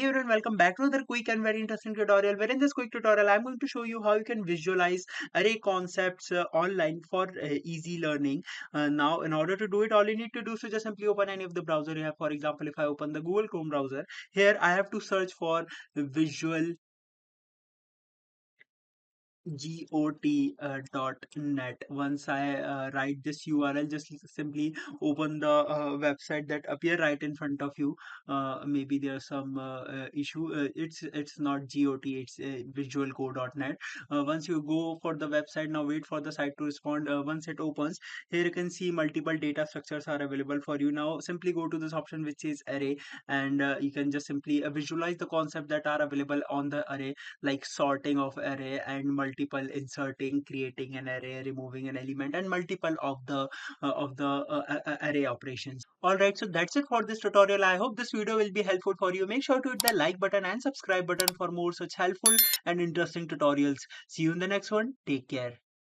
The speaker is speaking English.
everyone, welcome back to another quick and very interesting tutorial. Where in this quick tutorial, I'm going to show you how you can visualize array concepts online for easy learning. Now, in order to do it, all you need to do is to just simply open any of the browser you have. For example, if I open the Google Chrome browser, here I have to search for visual got.net. Once I write this URL, just simply open the website that appear right in front of you. Maybe there's some issue. It's not got, it's visualco.net. Once you go for the website, now wait for the site to respond. Once it opens, here you can see multiple data structures are available for you. Now simply go to this option which is array, and you can just simply visualize the concept that are available on the array, like sorting of array and multiple inserting, creating an array, removing an element, and multiple of the array operations. All right, so that's it for this tutorial. I hope this video will be helpful for you. Make sure to hit the like button and subscribe button for more such helpful and interesting tutorials. See you in the next one. Take care.